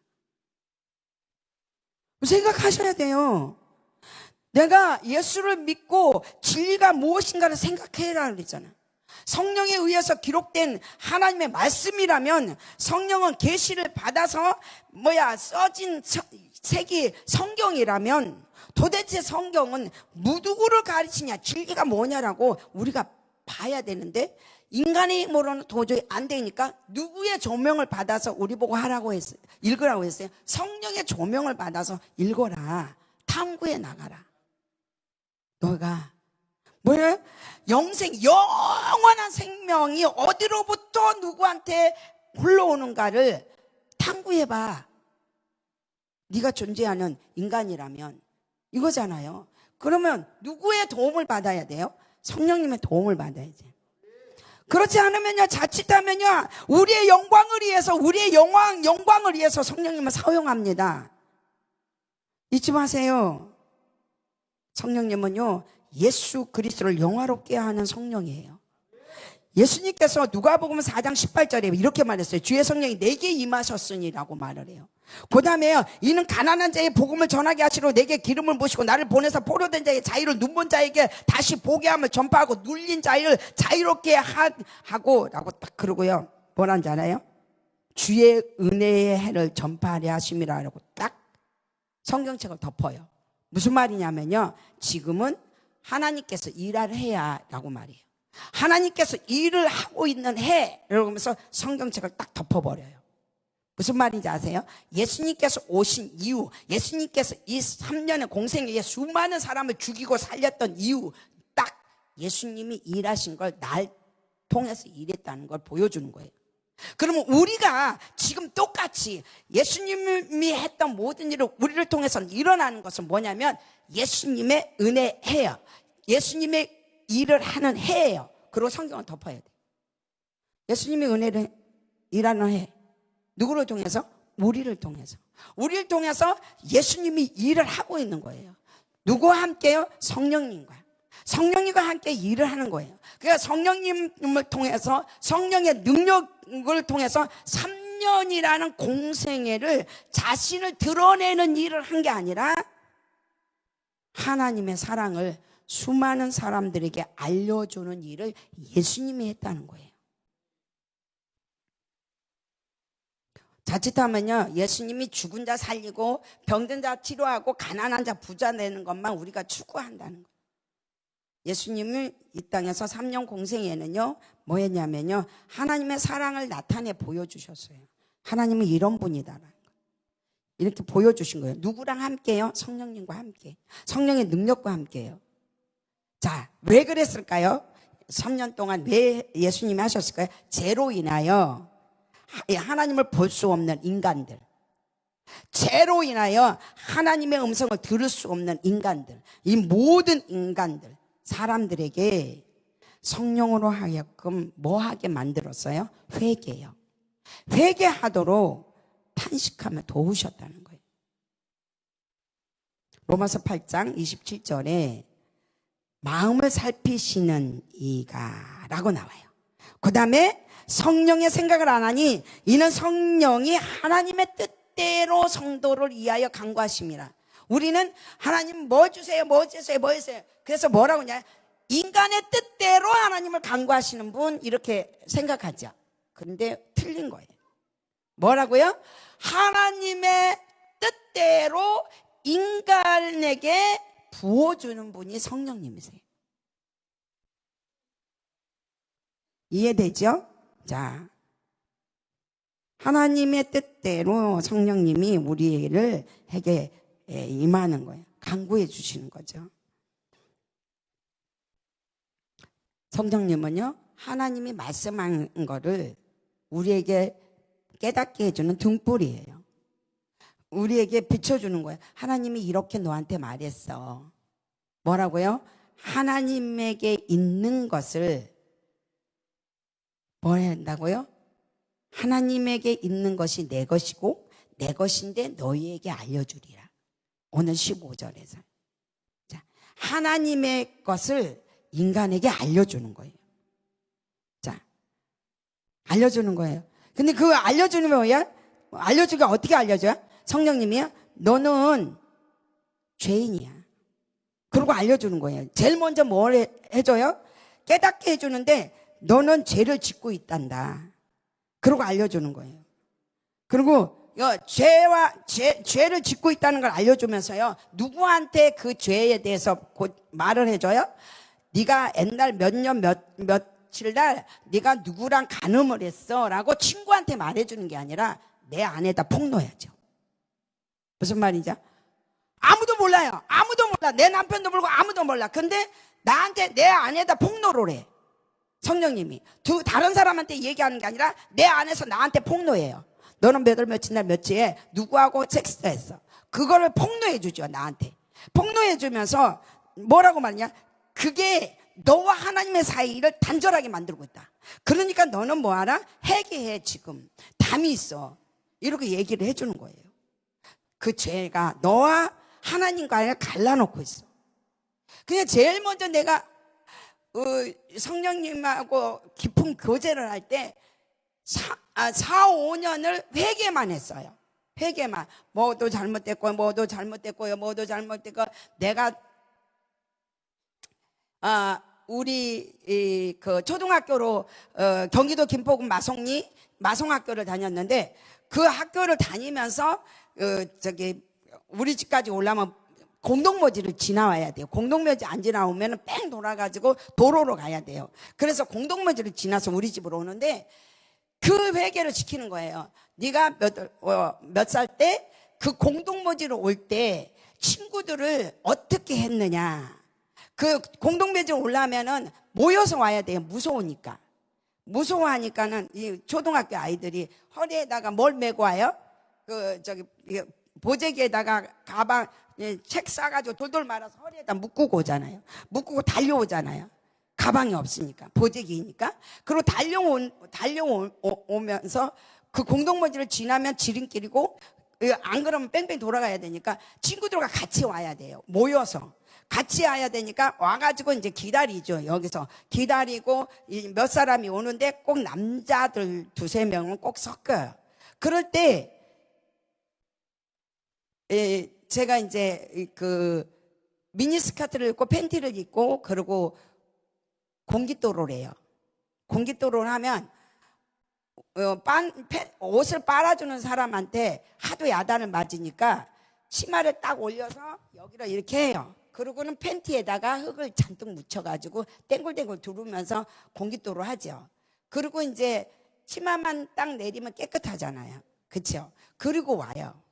생각하셔야 돼요. 내가 예수를 믿고 진리가 무엇인가를 생각해라 그랬잖아. 성령에 의해서 기록된 하나님의 말씀이라면 성령은 계시를 받아서 써진 책이 성경이라면 도대체 성경은 누구를 가르치냐 진리가 뭐냐라고 우리가 봐야 되는데 인간의 힘으로는 도저히 안 되니까 누구의 조명을 받아서 우리 보고 하라고 했어요. 읽으라고 했어요. 성령의 조명을 받아서 읽어라. 탐구해 나가라. 너가 뭐예요? 영원한 생명이 어디로부터 누구한테 흘러오는가를 탐구해봐. 네가 존재하는 인간이라면 이거잖아요. 그러면 누구의 도움을 받아야 돼요? 성령님의 도움을 받아야 돼요. 그렇지 않으면요, 자칫하면요, 우리의 영광을 위해서, 우리의 영광을 위해서 성령님을 사용합니다. 잊지 마세요. 성령님은요, 예수 그리스도를 영화롭게 하는 성령이에요. 예수님께서 누가복음 4장 18절에 이렇게 말했어요. 주의 성령이 내게 임하셨으니라고 말을 해요. 그 다음에요, 이는 가난한 자의 복음을 전하게 하시러 내게 기름을 부으시고 나를 보내서 포로된 자의 자유를 눈먼 자에게 다시 보게 함을 전파하고 눌린 자를 자유롭게 하고 라고 딱 그러고요. 뭐라는지 알아요? 주의 은혜의 해를 전파하려 하심이라고 딱 성경책을 덮어요. 무슨 말이냐면요, 지금은 하나님께서 일을 해야 라고 말이에요. 하나님께서 일을 하고 있는 해 이러면서 성경책을 딱 덮어버려요. 무슨 말인지 아세요? 예수님께서 오신 이유, 예수님께서 이 3년의 공생애에 수많은 사람을 죽이고 살렸던 이유 딱 예수님이 일하신 걸 날 통해서 일했다는 걸 보여주는 거예요. 그러면 우리가 지금 똑같이 예수님이 했던 모든 일을 우리를 통해서 일어나는 것은 뭐냐면 예수님의 은혜예요. 예수님의 일을 하는 해예요. 그리고 성경을 덮어야 돼. 예수님이 은혜를 일하는 해. 누구를 통해서? 우리를 통해서. 우리를 통해서 예수님이 일을 하고 있는 거예요. 누구와 함께요? 성령님과. 성령님과 함께 일을 하는 거예요. 그러니까 성령님을 통해서, 성령의 능력을 통해서 3년이라는 공생애를 자신을 드러내는 일을 한 게 아니라 하나님의 사랑을 수많은 사람들에게 알려주는 일을 예수님이 했다는 거예요. 자칫하면요, 예수님이 죽은 자 살리고 병든 자 치료하고 가난한 자 부자 내는 것만 우리가 추구한다는 거예요. 예수님이 이 땅에서 3년 공생에는요 뭐 했냐면요, 하나님의 사랑을 나타내 보여주셨어요. 하나님은 이런 분이다라는 거 이렇게 보여주신 거예요. 누구랑 함께요? 성령님과 함께. 성령의 능력과 함께요. 자, 왜 그랬을까요? 3년 동안 왜 예수님이 하셨을까요? 죄로 인하여 하나님을 볼 수 없는 인간들, 죄로 인하여 하나님의 음성을 들을 수 없는 인간들, 이 모든 인간들, 사람들에게 성령으로 하여금 뭐 하게 만들었어요? 회개요. 회개하도록 탄식하며 도우셨다는 거예요. 로마서 8장 27절에 마음을 살피시는 이가 라고 나와요. 그 다음에 성령의 생각을 안 하니 이는 성령이 하나님의 뜻대로 성도를 위하여 간구하심이라. 우리는 하나님 뭐 주세요, 뭐 주세요, 뭐 주세요. 그래서 뭐라고 하냐, 인간의 뜻대로 하나님을 간구하시는 분 이렇게 생각하죠. 그런데 틀린 거예요. 뭐라고요? 하나님의 뜻대로 인간에게 부어주는 분이 성령님이세요. 이해되죠? 자, 하나님의 뜻대로 성령님이 우리에게 임하는 거예요. 간구해 주시는 거죠. 성령님은요, 하나님이 말씀한 거를 우리에게 깨닫게 해주는 등불이에요. 우리에게 비춰주는 거예요. 하나님이 이렇게 너한테 말했어. 뭐라고요? 하나님에게 있는 것을 뭐 한다고요? 하나님에게 있는 것이 내 것이고 내 것인데 너희에게 알려주리라. 오늘 15절에서. 자, 하나님의 것을 인간에게 알려주는 거예요. 자, 알려주는 거예요. 근데 그 알려주는 게 뭐야? 알려주기가 어떻게 알려줘요? 성령님이요? 너는 죄인이야. 그러고 알려주는 거예요. 제일 먼저 뭘 해줘요? 깨닫게 해주는데 너는 죄를 짓고 있단다. 그러고 알려주는 거예요. 그리고 죄를 짓고 있다는 걸 알려주면서요, 누구한테 그 죄에 대해서 말을 해줘요? 네가 옛날 몇 년 며칠 날 네가 누구랑 간음을 했어 라고 친구한테 말해주는 게 아니라 내 안에다 폭로해야죠. 무슨 말이죠? 아무도 몰라요. 아무도 몰라. 내 남편도 모르고 아무도 몰라. 근데 나한테 내 안에다 폭로를 해. 성령님이 다른 사람한테 얘기하는 게 아니라 내 안에서 나한테 폭로해요. 너는 몇 월 며칠 날 며칠에 누구하고 섹스했어. 그거를 폭로해 주죠. 나한테 폭로해 주면서 뭐라고 말하냐, 그게 너와 하나님의 사이를 단절하게 만들고 있다. 그러니까 너는 뭐하라? 회개해. 지금 담이 있어. 이렇게 얘기를 해주는 거예요. 그 죄가 너와 하나님과를 갈라놓고 있어. 그냥 제일 먼저 내가 성령님하고 깊은 교제를 할 때 4-5년을 회개만 했어요. 회개만. 뭐도 잘못됐고 뭐도 잘못됐고요, 뭐도 잘못됐고. 내가 우리 그 초등학교로 경기도 김포군 마송학교를 다녔는데, 그 학교를 다니면서 우리 집까지 올라면 공동묘지를 지나와야 돼요. 공동묘지 안 지나오면 뺑 돌아가지고 도로로 가야 돼요. 그래서 공동묘지를 지나서 우리 집으로 오는데 그 회개를 지키는 거예요. 네가 몇 살 때 그 공동묘지로 올 때 친구들을 어떻게 했느냐, 그 공동묘지에 올라가면은 모여서 와야 돼요. 무서우니까. 무서워하니까는 이 초등학교 아이들이 허리에다가 뭘 메고 와요? 이게 보재기에다가 가방, 책 싸가지고 돌돌 말아서 허리에다 묶고 오잖아요. 묶고 달려오잖아요. 가방이 없으니까, 보재기니까. 그리고 달려오면서 그 공동묘지를 지나면 지름길이고, 안 그러면 뺑뺑 돌아가야 되니까 친구들과 같이 와야 돼요. 모여서. 같이 와야 되니까 와가지고 이제 기다리죠. 여기서 기다리고 몇 사람이 오는데 꼭 남자들 두세 명은 꼭 섞어요. 그럴 때 제가 이제 그 미니스커트를 입고 팬티를 입고 그리고 공깃도로를 해요. 공깃도로를 하면 옷을 빨아주는 사람한테 하도 야단을 맞으니까 치마를 딱 올려서 여기를 이렇게 해요. 그러고는 팬티에다가 흙을 잔뜩 묻혀가지고 땡글땡글 두르면서 공깃도로 하죠. 그리고 이제 치마만 딱 내리면 깨끗하잖아요. 그렇죠? 그리고 와요.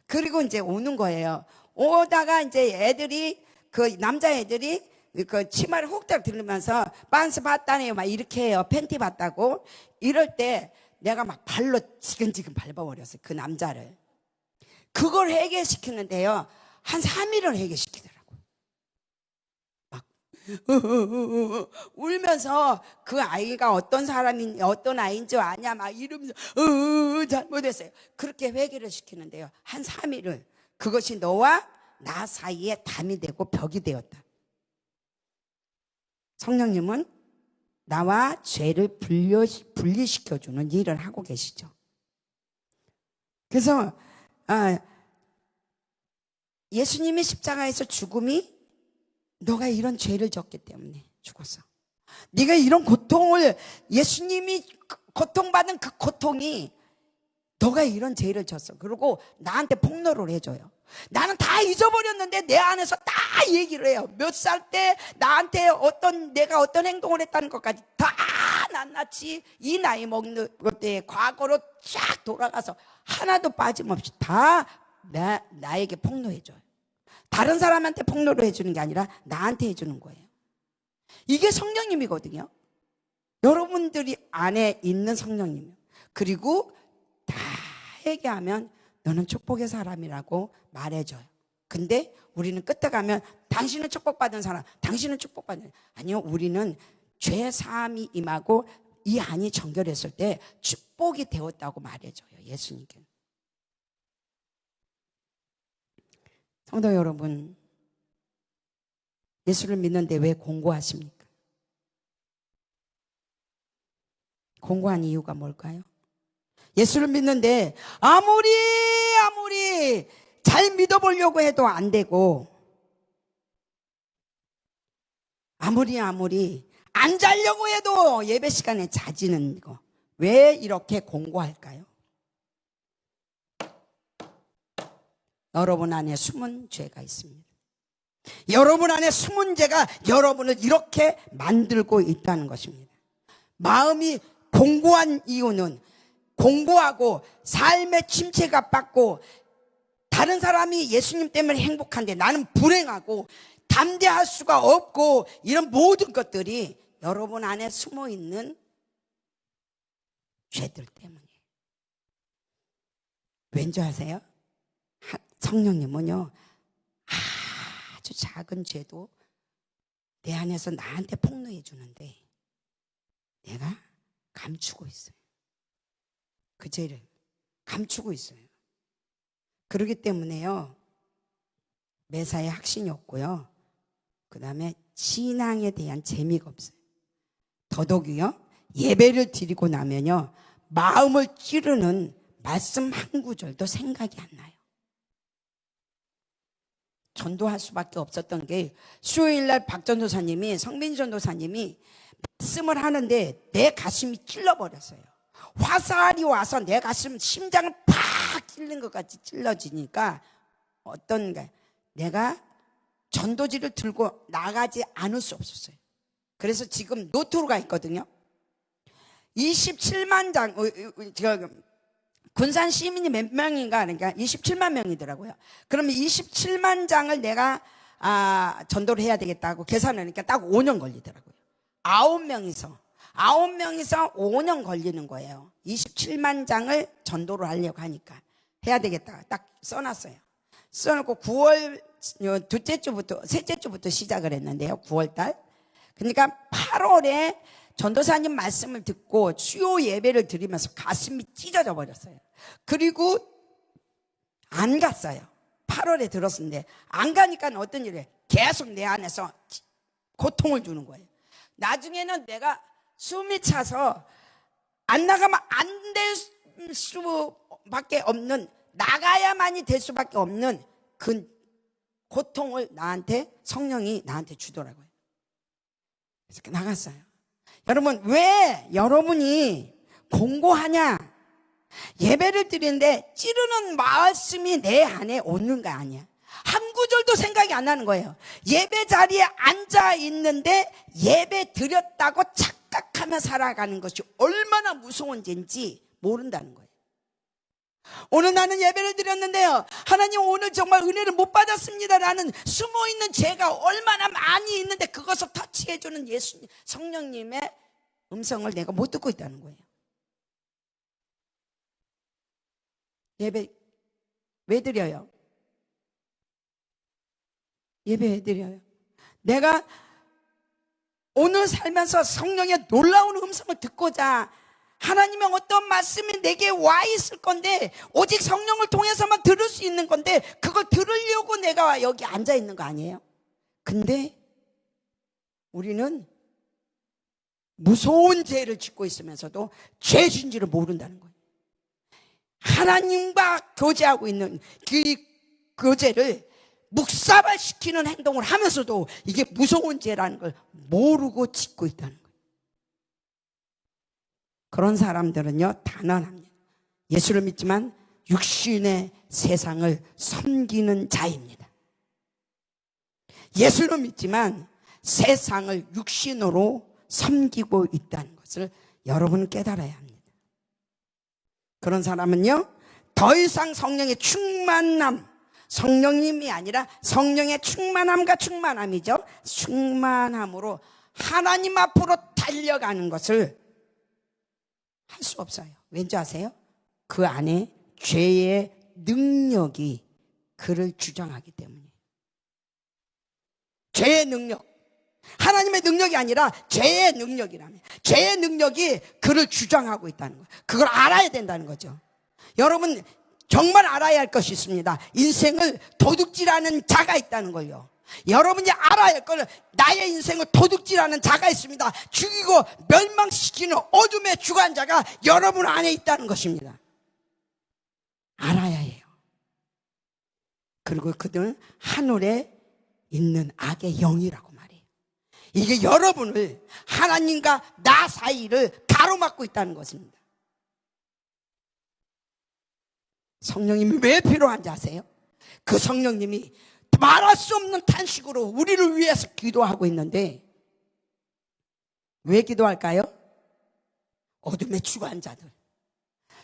그리고 이제 오는 거예요. 오다가 이제 애들이 그 남자애들이 그 치마를 훅딱 들으면서 빤스 봤다네요. 막 이렇게 해요. 팬티 봤다고. 이럴 때 내가 막 발로 지근지근 밟아버렸어요. 그 남자를. 그걸 해결시키는데요. 한 3일을 해결시키더라고요. 막 울면서 그 아이가 어떤 사람인 어떤 아이인지 아냐 막 이러면서 잘못했어요. 그렇게 회개를 시키는데요. 한 3일을 그것이 너와 나 사이에 담이 되고 벽이 되었다. 성령님은 나와 죄를 분리시켜주는 일을 하고 계시죠. 그래서 예수님이 십자가에서 죽음이 너가 이런 죄를 졌기 때문에 죽었어. 네가 이런 고통을 예수님이 고통받은 그 고통이 너가 이런 죄를 졌어. 그리고 나한테 폭로를 해줘요. 나는 다 잊어버렸는데 내 안에서 다 얘기를 해요. 몇 살 때 나한테 내가 어떤 행동을 했다는 것까지 다 낱낱이 이 나이 먹는 때 과거로 쫙 돌아가서 하나도 빠짐없이 다 나에게 폭로해줘요. 다른 사람한테 폭로를 해주는 게 아니라 나한테 해주는 거예요. 이게 성령님이거든요. 여러분들이 안에 있는 성령님이요. 그리고 다 회개하면 너는 축복의 사람이라고 말해줘요. 근데 우리는 끝에 가면 당신은 축복받은 사람, 당신은 축복받은 아니요, 우리는 죄 사함이 임하고 이 안이 정결했을 때 축복이 되었다고 말해줘요. 예수님께는. 성도 여러분, 예수를 믿는데 왜 공고하십니까? 공고한 이유가 뭘까요? 예수를 믿는데 아무리 잘 믿어보려고 해도 안 되고, 아무리 안 자려고 해도 예배 시간에 자지는 거, 왜 이렇게 공고할까요? 여러분 안에 숨은 죄가 있습니다. 여러분 안에 숨은 죄가 여러분을 이렇게 만들고 있다는 것입니다. 마음이 공고한 이유는 공고하고 삶의 침체가 받고 다른 사람이 예수님 때문에 행복한데 나는 불행하고 담대할 수가 없고 이런 모든 것들이 여러분 안에 숨어있는 죄들 때문이에요. 왠지 아세요? 성령님은요, 아주 작은 죄도 내 안에서 나한테 폭로해 주는데 내가 감추고 있어요. 그 죄를 감추고 있어요. 그렇기 때문에요, 매사에 확신이 없고요, 그 다음에 신앙에 대한 재미가 없어요. 더더욱이요, 예배를 드리고 나면요, 마음을 찌르는 말씀 한 구절도 생각이 안 나요. 전도할 수밖에 없었던 게, 수요일날 박전도사님이, 성민전도사님이 말씀을 하는데 내 가슴이 찔러버렸어요. 화살이 와서 내 가슴, 심장을 팍 찔린 것 같이 찔러지니까 어떤가, 내가 전도지를 들고 나가지 않을 수 없었어요. 그래서 지금 노트로가 있거든요. 27만 장, 군산 시민이 몇 명인가, 그러니까 27만 명이더라고요. 그러면 27만 장을 내가 전도를 해야 되겠다고 계산을 하니까 딱 5년 걸리더라고요. 9명이서 5년 걸리는 거예요. 27만 장을 전도를 하려고 하니까 해야 되겠다 딱 써놨어요. 써놓고 9월 셋째 주부터 시작을 했는데요. 9월 달. 그러니까 8월에 전도사님 말씀을 듣고 수요 예배를 드리면서 가슴이 찢어져 버렸어요. 그리고 안 갔어요. 8월에 들었는데 안 가니까 어떤 일이에요? 계속 내 안에서 고통을 주는 거예요. 나중에는 내가 숨이 차서 안 나가면 안 될 수밖에 없는, 나가야만이 될 수밖에 없는 그 고통을 성령이 나한테 주더라고요. 그래서 나갔어요. 여러분, 왜 여러분이 공고하냐? 예배를 드리는데 찌르는 말씀이 내 안에 오는 거 아니야. 한 구절도 생각이 안 나는 거예요. 예배 자리에 앉아 있는데 예배 드렸다고 착각하며 살아가는 것이 얼마나 무서운지 모른다는 거예요. 오늘 나는 예배를 드렸는데요, 하나님 오늘 정말 은혜를 못 받았습니다라는 숨어있는 죄가 얼마나 많이 있는데 그것을 터치해주는 예수님, 성령님의 음성을 내가 못 듣고 있다는 거예요. 예배 왜 드려요? 예배 왜 드려요? 내가 오늘 살면서 성령의 놀라운 음성을 듣고자 하나님의 어떤 말씀이 내게 와 있을 건데 오직 성령을 통해서만 들을 수 있는 건데 그걸 들으려고 내가 여기 앉아 있는 거 아니에요? 근데 우리는 무서운 죄를 짓고 있으면서도 죄인지를 모른다는 거예요. 하나님과 교제하고 있는 그 교제를 묵사발시키는 행동을 하면서도 이게 무서운 죄라는 걸 모르고 짓고 있다는 거예요. 그런 사람들은요, 단언합니다. 예수를 믿지만 육신의 세상을 섬기는 자입니다. 예수를 믿지만 세상을 육신으로 섬기고 있다는 것을 여러분은 깨달아야 합니다. 그런 사람은요, 더 이상 성령의 충만함, 성령님이 아니라 성령의 충만함과 충만함이죠. 충만함으로 하나님 앞으로 달려가는 것을 할 수 없어요. 왠지 아세요? 그 안에 죄의 능력이 그를 주장하기 때문이에요. 죄의 능력, 하나님의 능력이 아니라 죄의 능력이라면, 죄의 능력이 그를 주장하고 있다는 거예요. 그걸 알아야 된다는 거죠. 여러분, 정말 알아야 할 것이 있습니다. 인생을 도둑질하는 자가 있다는 걸요. 여러분이 알아야 할 거는 나의 인생을 도둑질하는 자가 있습니다. 죽이고 멸망시키는 어둠의 주관자가 여러분 안에 있다는 것입니다. 알아야 해요. 그리고 그들은 하늘에 있는 악의 영이라고 말해요. 이게 여러분을, 하나님과 나 사이를 가로막고 있다는 것입니다. 성령님이 왜 필요한지 아세요? 그 성령님이 말할 수 없는 탄식으로 우리를 위해서 기도하고 있는데, 왜 기도할까요? 어둠의 주관자들,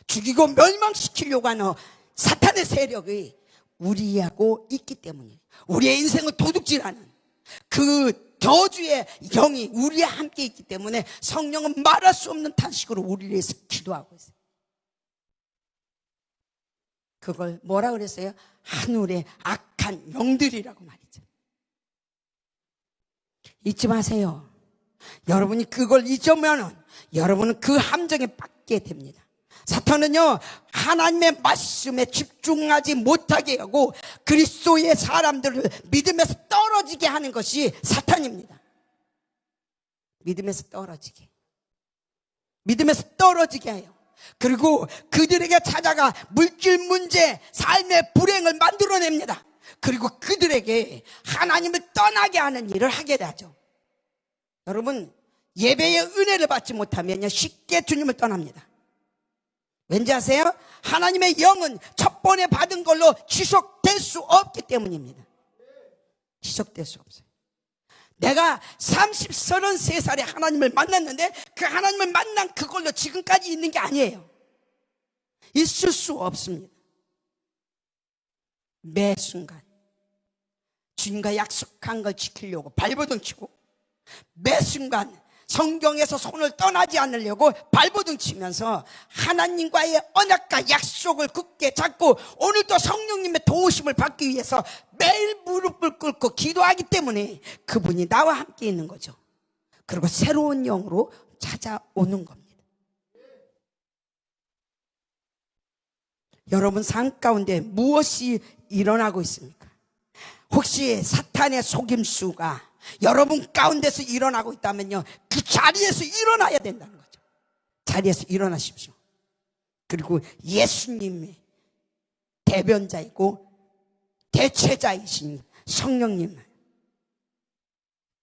죽이고 멸망시키려고 하는 사탄의 세력이 우리하고 있기 때문이에요. 우리의 인생을 도둑질하는 그 저주의 영이 우리와 함께 있기 때문에 성령은 말할 수 없는 탄식으로 우리를 위해서 기도하고 있어요. 그걸 뭐라 그랬어요? 하늘의 악한 영들이라고 말이죠. 잊지 마세요. 여러분이 그걸 잊으면 여러분은 그 함정에 빠지게 됩니다. 사탄은요, 하나님의 말씀에 집중하지 못하게 하고 그리스도의 사람들을 믿음에서 떨어지게 하는 것이 사탄입니다. 믿음에서 떨어지게 해요. 그리고 그들에게 찾아가 물질 문제, 삶의 불행을 만들어냅니다. 그리고 그들에게 하나님을 떠나게 하는 일을 하게 되죠. 여러분, 예배의 은혜를 받지 못하면 쉽게 주님을 떠납니다. 왠지 아세요? 하나님의 영은 첫 번에 받은 걸로 지속될 수 없기 때문입니다. 지속될 수 없어요. 내가 33살에 하나님을 만났는데 그 하나님을 만난 그걸로 지금까지 있는 게 아니에요. 있을 수 없습니다. 매 순간 주님과 약속한 걸 지키려고 발버둥 치고, 매 순간 성경에서 손을 떠나지 않으려고 발버둥 치면서 하나님과의 언약과 약속을 굳게 잡고 오늘도 성령님의 도우심을 받기 위해서 매일 무릎을 꿇고 기도하기 때문에 그분이 나와 함께 있는 거죠. 그리고 새로운 영으로 찾아오는 겁니다. 여러분 삶 가운데 무엇이 일어나고 있습니까? 혹시 사탄의 속임수가 여러분 가운데서 일어나고 있다면요, 그 자리에서 일어나야 된다는 거죠. 자리에서 일어나십시오. 그리고 예수님의 대변자이고 대체자이신 성령님을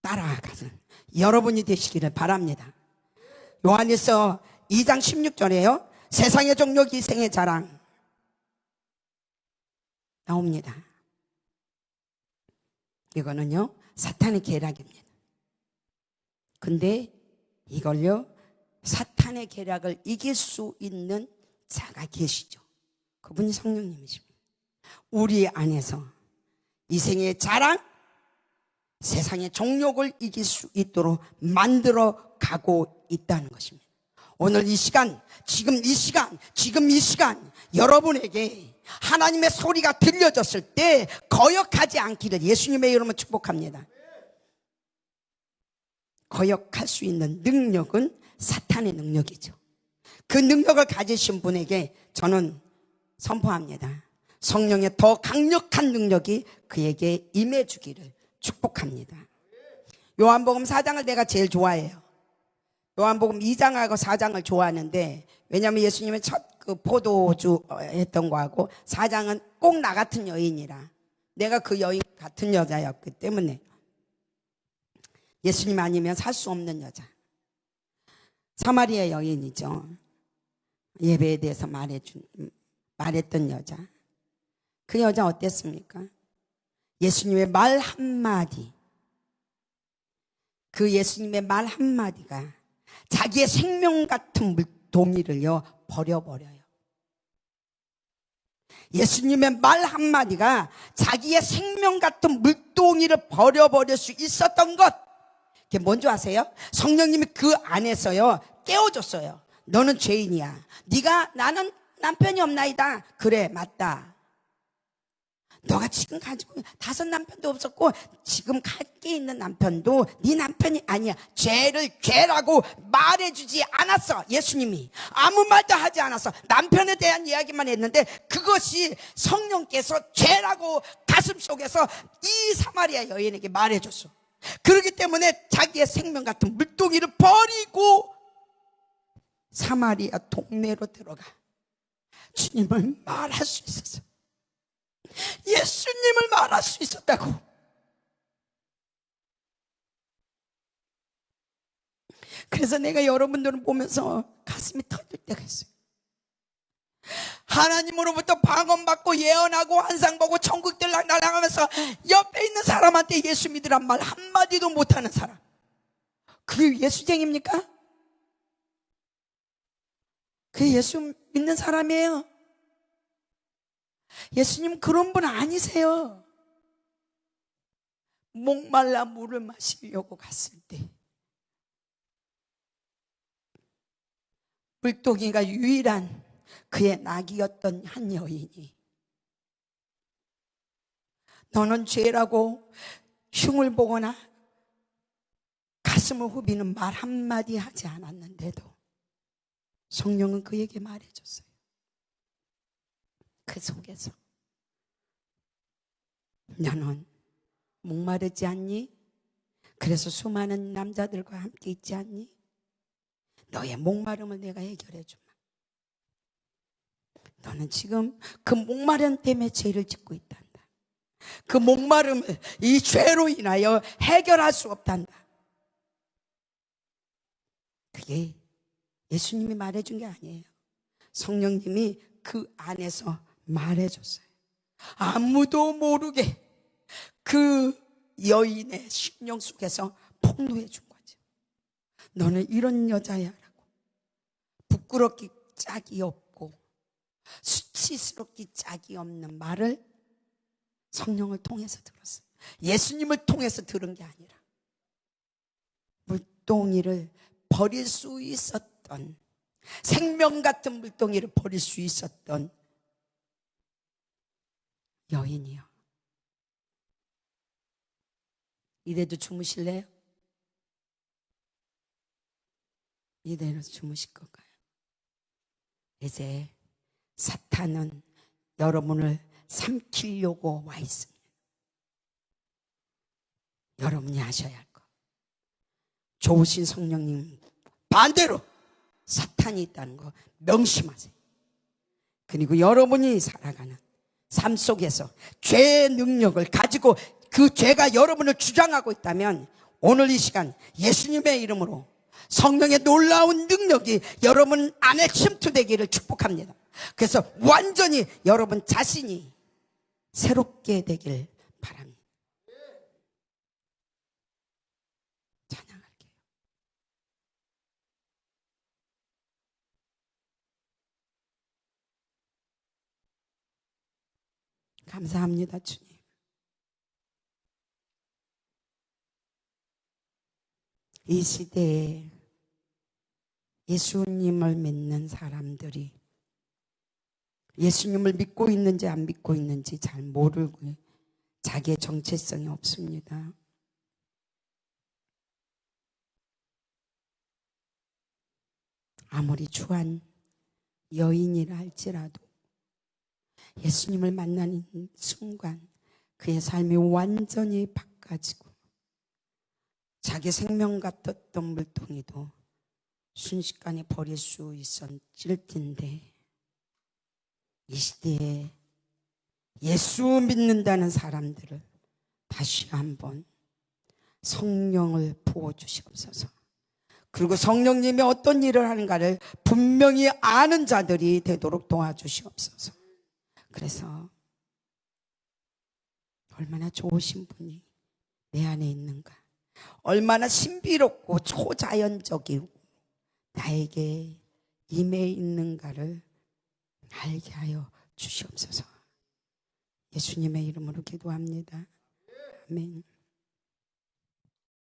따라가는 여러분이 되시기를 바랍니다. 요한일서 2장 16절에요 세상의 종력 이생의 자랑 나옵니다. 이거는요 사탄의 계략입니다. 근데 이걸요 사탄의 계략을 이길 수 있는 자가 계시죠. 그분이 성령님이십니다. 우리 안에서 이생의 자랑, 세상의 종욕을 이길 수 있도록 만들어 가고 있다는 것입니다. 오늘 이 시간, 지금 이 시간 여러분에게 하나님의 소리가 들려졌을 때 거역하지 않기를 예수님의 이름으로 축복합니다. 거역할 수 있는 능력은 사탄의 능력이죠. 그 능력을 가지신 분에게 저는 선포합니다. 성령의 더 강력한 능력이 그에게 임해 주기를 축복합니다. 요한복음 4장을 내가 제일 좋아해요. 요한복음 2장하고 4장을 좋아하는데, 왜냐하면 예수님의 첫 그 포도주 했던 거하고 4장은 꼭 나 같은 여인이라, 내가 그 여인 같은 여자였기 때문에 예수님 아니면 살 수 없는 여자, 사마리아 여인이죠. 예배에 대해서 말했던 여자. 그 여자 어땠습니까? 예수님의 말 한마디, 그 예수님의 말 한마디가 자기의 생명 같은 물동이를요 버려버려요. 예수님의 말 한마디가 자기의 생명 같은 물동이를 버려버릴 수 있었던 것, 그게 뭔지 아세요? 성령님이 그 안에서요 깨워줬어요. 너는 죄인이야. 나는 남편이 없나이다. 그래, 맞다. 너가 지금 가지고 5 남편도 없었고 지금 갖게 있는 남편도 네 남편이 아니야. 죄라고 말해주지 않았어. 예수님이 아무 말도 하지 않았어. 남편에 대한 이야기만 했는데 그것이 성령께서 죄라고 가슴속에서 이 사마리아 여인에게 말해줬어. 그렇기 때문에 자기의 생명 같은 물동이를 버리고 사마리아 동네로 들어가 주님을 말할 수 있었어. 예수님을 말할 수 있었다고. 그래서 내가 여러분들을 보면서 가슴이 터질 때가 있어요. 하나님으로부터 방언받고 예언하고 환상보고 천국들 날아가면서 옆에 있는 사람한테 예수 믿으란 말 한마디도 못하는 사람, 그게 예수쟁입니까? 그게 예수 믿는 사람이에요? 예수님 그런 분 아니세요. 목말라 물을 마시려고 갔을 때 물동이가 유일한 그의 낙이었던 한 여인이 너는 죄라고 흉을 보거나 가슴을 후비는 말 한마디 하지 않았는데도 성령은 그에게 말해줬어요. 그 속에서 너는 목마르지 않니? 그래서 수많은 남자들과 함께 있지 않니? 너의 목마름을 내가 해결해 주마. 너는 지금 그 목마름 때문에 죄를 짓고 있단다. 그 목마름을 이 죄로 인하여 해결할 수 없단다. 그게 예수님이 말해준 게 아니에요. 성령님이 그 안에서 말해줬어요. 아무도 모르게 그 여인의 심령 속에서 폭로해 준 거죠. 너는 이런 여자야 라고. 부끄럽기 짝이 없고 수치스럽기 짝이 없는 말을 성령을 통해서 들었어요. 예수님을 통해서 들은 게 아니라 물동이를 버릴 수 있었던, 생명 같은 물동이를 버릴 수 있었던 여인이요. 이대도 주무실래요? 이대로 주무실 건가요? 이제 사탄은 여러분을 삼키려고 와 있습니다. 여러분이 아셔야 할 것. 좋으신 성령님 반대로 사탄이 있다는 거 명심하세요. 그리고 여러분이 살아가는 삶 속에서 죄의 능력을 가지고 그 죄가 여러분을 주장하고 있다면 오늘 이 시간 예수님의 이름으로 성령의 놀라운 능력이 여러분 안에 침투되기를 축복합니다. 그래서 완전히 여러분 자신이 새롭게 되길 바랍니다. 찬양할게요. 감사합니다, 주님. 이 시대에 예수님을 믿는 사람들이 예수님을 믿고 있는지 안 믿고 있는지 잘 모르고 자기의 정체성이 없습니다. 아무리 추한 여인이라 할지라도 예수님을 만나는 순간 그의 삶이 완전히 바꿔지고 자기 생명 같았던 물동이도 순식간에 버릴 수 있었을 텐데 이 시대에 예수 믿는다는 사람들을 다시 한번 성령을 부어주시옵소서. 그리고 성령님이 어떤 일을 하는가를 분명히 아는 자들이 되도록 도와주시옵소서. 그래서 얼마나 좋으신 분이 내 안에 있는가, 얼마나 신비롭고 초자연적이고 나에게 임해 있는가를 알게 하여 주시옵소서. 예수님의 이름으로 기도합니다. 아멘.